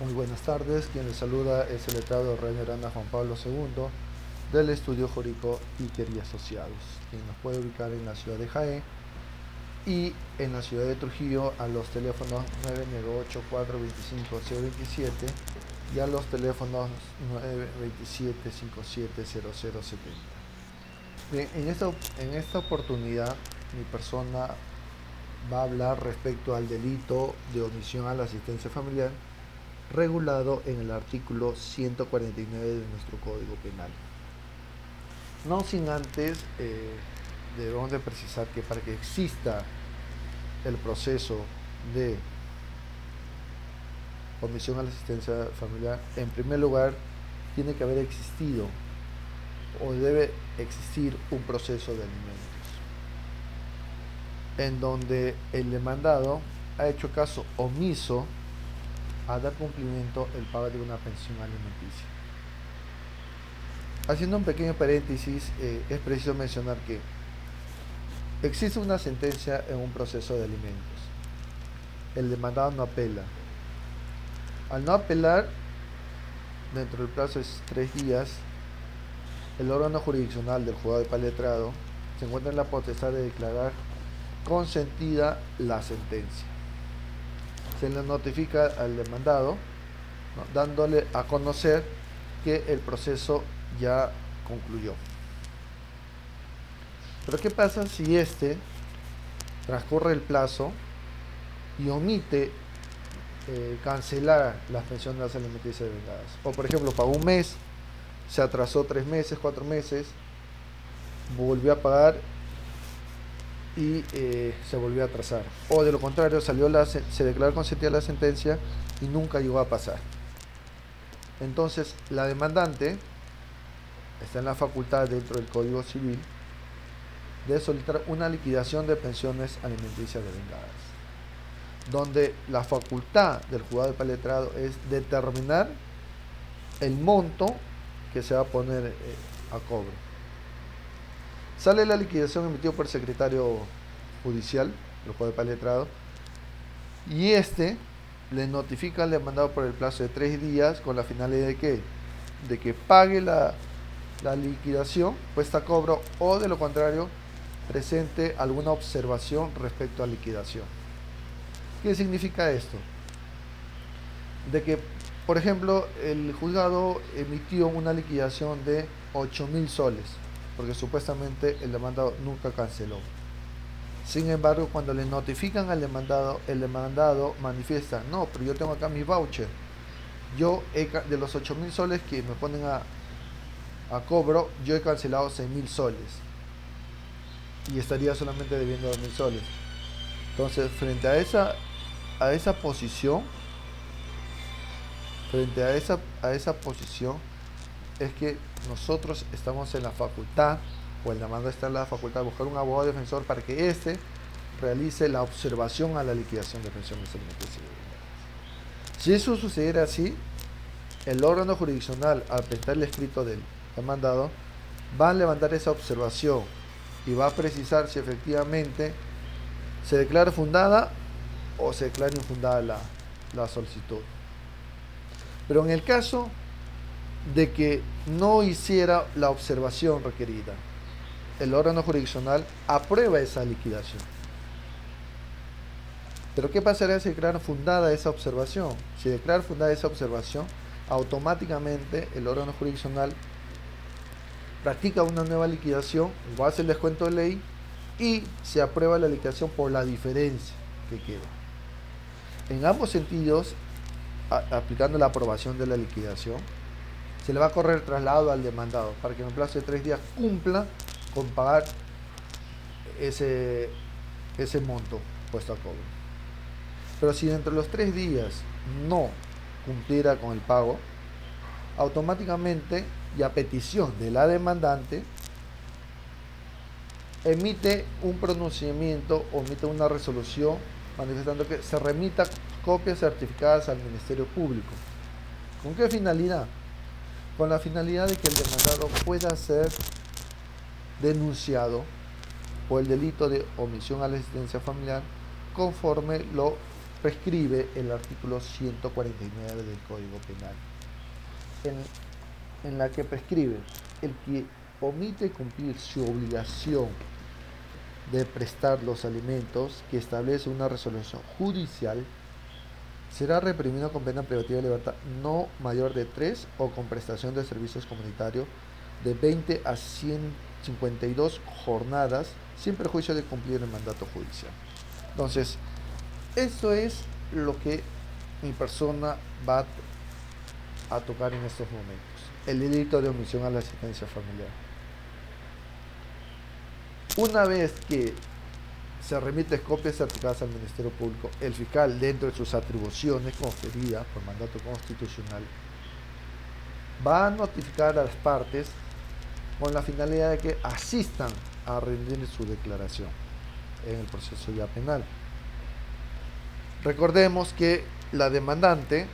Muy buenas tardes, quien les saluda es el letrado Rey Miranda Juan Pablo II del Estudio Jurídico Iker y Asociados, quien nos puede ubicar en la ciudad de Jaén y en la ciudad de Trujillo a los teléfonos 998-425-027 y a los teléfonos 927-570070. Bien, en esta oportunidad mi persona va a hablar respecto al delito de omisión a la asistencia familiar regulado en el artículo 149 de nuestro Código Penal. No sin antes, debemos de precisar que para que exista el proceso de omisión a la asistencia familiar, en primer lugar, tiene que haber existido o debe existir un proceso de alimentos, en donde el demandado ha hecho caso omiso a dar cumplimiento el pago de una pensión alimenticia. Haciendo un pequeño paréntesis, es preciso mencionar que existe una sentencia en un proceso de alimentos. El demandado no apela. Al no apelar, dentro del plazo de 3 días, el órgano jurisdiccional del juzgado de Paz Letrado se encuentra en la potestad de declarar consentida la sentencia. Se le notifica al demandado, ¿no?, dándole a conocer que el proceso ya concluyó. Pero ¿qué pasa si transcurre el plazo y omite cancelar las pensiones alimenticias devengadas? O por ejemplo, pagó un mes, se atrasó 3 meses, 4 meses, volvió a pagar y se volvió a atrasar. O de lo contrario, se declaró consentida la sentencia y nunca llegó a pasar. Entonces, la demandante está en la facultad, dentro del Código Civil, de solicitar una liquidación de pensiones alimenticias devengadas, donde la facultad del juzgado de Paz Letrado es determinar el monto que se va a poner a cobro. Sale la liquidación emitida por el secretario judicial del juzgado de Paz Letrado y le notifica al demandado por el plazo de 3 días con la finalidad de que pague la liquidación puesta a cobro, o de lo contrario presente alguna observación respecto a liquidación. ¿Qué significa esto? De que, por ejemplo, el juzgado emitió una liquidación de 8.000 soles, porque supuestamente el demandado nunca canceló. Sin embargo, cuando le notifican al demandado, el demandado manifiesta: no, pero yo tengo acá mi voucher. De los 8.000 soles que me ponen a cobro, yo he cancelado 6.000 soles y estaría solamente debiendo 2.000 soles. Entonces, frente a esa posición, es que nosotros estamos en la facultad, o el demandado está en la facultad, de buscar un abogado defensor para que realice la observación a la liquidación de pensiones alimenticias. Si eso sucediera así, el órgano jurisdiccional, al presentar el escrito del demandado, va a levantar esa observación y va a precisar si efectivamente se declara fundada o se declara infundada la solicitud. Pero en el caso de que no hiciera la observación requerida, el órgano jurisdiccional aprueba esa liquidación. Pero ¿qué pasaría si declara fundada esa observación? Si declara fundada esa observación, automáticamente el órgano jurisdiccional practica una nueva liquidación, o hace el descuento de ley, y se aprueba la liquidación por la diferencia que queda. En ambos sentidos, aplicando la aprobación de la liquidación, se le va a correr traslado al demandado para que en un plazo de 3 días cumpla con pagar ese monto puesto a cobro. Pero si dentro de los 3 días no cumpliera con el pago, automáticamente, y a petición de la demandante, emite un pronunciamiento o emite una resolución manifestando que se remita copias certificadas al Ministerio Público. ¿Con qué finalidad? Con la finalidad de que el demandado pueda ser denunciado por el delito de omisión a la asistencia familiar, conforme lo prescribe el artículo 149 del Código Penal, en la que prescribe el que omite cumplir su obligación de prestar los alimentos que establece una resolución judicial será reprimido con pena privativa de libertad no mayor de 3 o con prestación de servicios comunitarios de 20 a 152 jornadas sin perjuicio de cumplir el mandato judicial. Entonces, esto es lo que mi persona va a tocar en estos momentos: el delito de omisión a la asistencia familiar. Una vez que se remite copias certificadas al Ministerio Público, el fiscal, dentro de sus atribuciones conferidas por mandato constitucional, va a notificar a las partes con la finalidad de que asistan a rendir su declaración en el proceso ya penal. Recordemos que la demandante,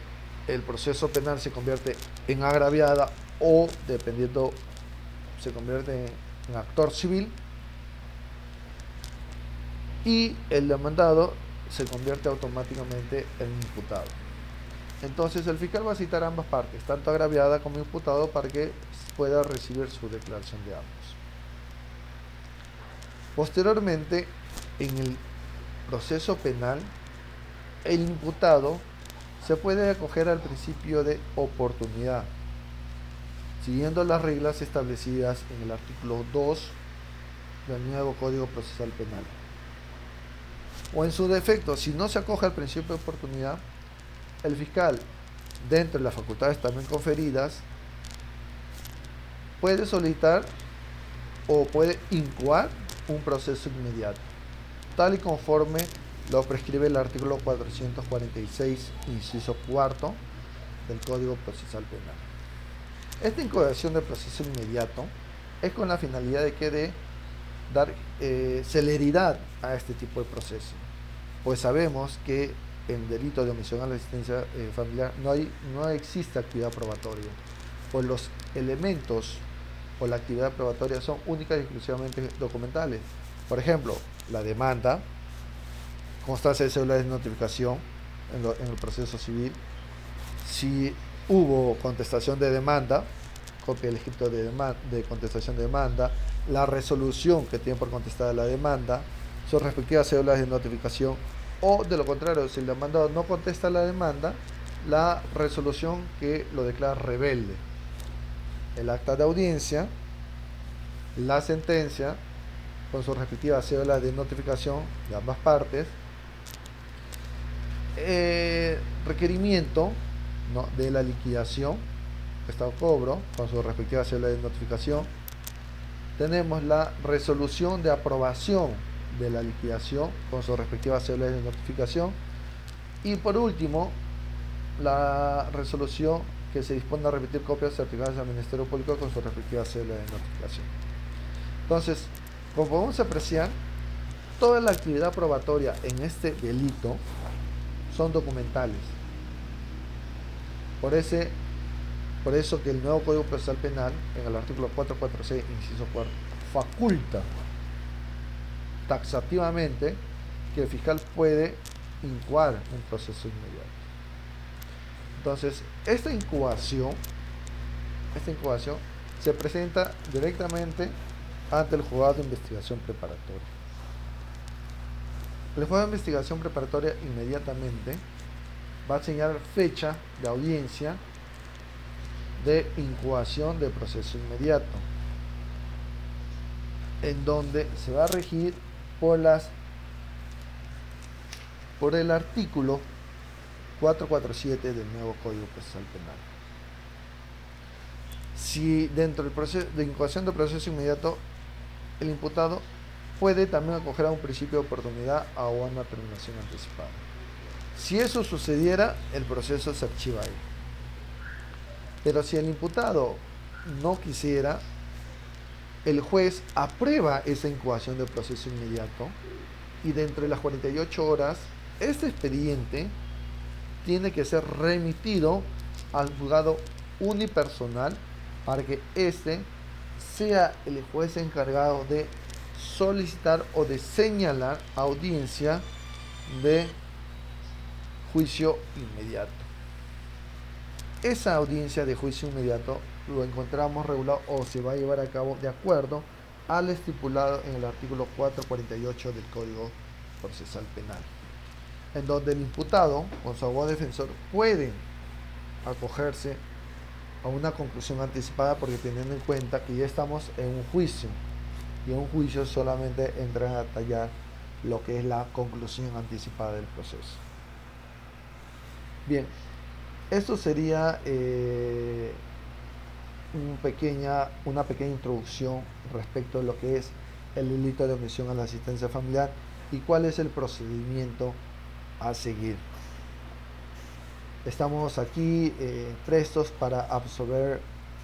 el proceso penal se convierte en agraviada o, dependiendo, se convierte en actor civil, y el demandado se convierte automáticamente en imputado. Entonces el fiscal va a citar a ambas partes, tanto agraviada como imputado, para que pueda recibir su declaración de ambos. Posteriormente, en el proceso penal, el imputado se puede acoger al principio de oportunidad, siguiendo las reglas establecidas en el artículo 2 del nuevo Código Procesal Penal. O en su defecto, si no se acoge al principio de oportunidad, el fiscal, dentro de las facultades también conferidas, puede solicitar o puede incoar un proceso inmediato, tal y conforme lo prescribe el artículo 446, inciso cuarto del Código Procesal Penal. Esta incoación de proceso inmediato es con la finalidad de que de dar celeridad a este tipo de proceso, pues sabemos que en delito de omisión a la asistencia familiar no existe actividad probatoria, pues los elementos o la actividad probatoria son únicas y exclusivamente documentales. Por ejemplo, la demanda, constancia de cédula de notificación en el proceso civil, si hubo contestación de demanda, copia del escrito de contestación de demanda, la resolución que tiene por contestada la demanda, sus respectivas cédulas de notificación, o de lo contrario, si el demandado no contesta la demanda, la resolución que lo declara rebelde, el acta de audiencia, la sentencia con sus respectivas cédulas de notificación de ambas partes, requerimiento, ¿no?, de la liquidación, estado cobro con su respectiva cédula de notificación. Tenemos la resolución de aprobación de la liquidación con su respectiva cédula de notificación, y por último la resolución que se dispone a remitir copias certificadas al Ministerio Público con su respectiva cédula de notificación. Entonces, como podemos apreciar, toda la actividad probatoria en este delito son documentales. Por eso que el nuevo Código Procesal Penal, en el artículo 446, inciso 4, faculta taxativamente que el fiscal puede incoar un proceso inmediato. Entonces, esta incoación se presenta directamente ante el juzgado de investigación preparatoria. El juzgado de investigación preparatoria inmediatamente va a señalar fecha de audiencia de incoación de proceso inmediato, en donde se va a regir por el artículo 447 del nuevo Código Procesal Penal. Si dentro del proceso de incoación de proceso inmediato, el imputado puede también acoger a un principio de oportunidad o a una terminación anticipada. Si eso sucediera, el proceso se archiva ahí. Pero si el imputado no quisiera, el juez aprueba esa incoación de proceso inmediato, y dentro de las 48 horas, este expediente tiene que ser remitido al juzgado unipersonal para que éste sea el juez encargado de solicitar o de señalar audiencia de juicio inmediato. Esa audiencia de juicio inmediato lo encontramos regulado o se va a llevar a cabo de acuerdo al estipulado en el artículo 448 del Código Procesal Penal, en donde el imputado con su abogado defensor pueden acogerse a una conclusión anticipada, porque teniendo en cuenta que ya estamos en un juicio, y en un juicio solamente entran a detallar lo que es la conclusión anticipada del proceso. Bien, esto sería una pequeña introducción respecto a lo que es el delito de omisión a la asistencia familiar y cuál es el procedimiento a seguir. Estamos aquí prestos para absorber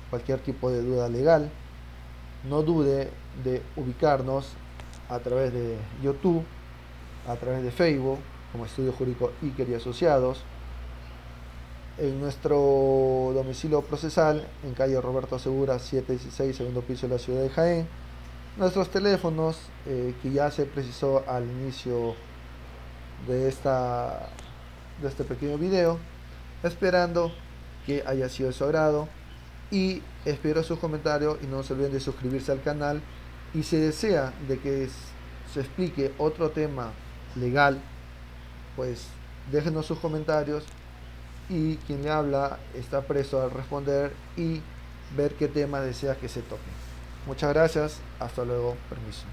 cualquier tipo de duda legal. No dude de ubicarnos a través de YouTube, a través de Facebook, como Estudio Jurídico Iker y Asociados, en nuestro domicilio procesal, en calle Roberto Segura, 716, segundo piso de la ciudad de Jaén. Nuestros teléfonos, que ya se precisó al inicio de este pequeño video, esperando que haya sido de su agrado, y espero sus comentarios y no se olviden de suscribirse al canal. Y si desea de que se explique otro tema legal, pues déjenos sus comentarios y quien le habla está presto a responder y ver qué tema desea que se toque. Muchas gracias, hasta luego, permiso.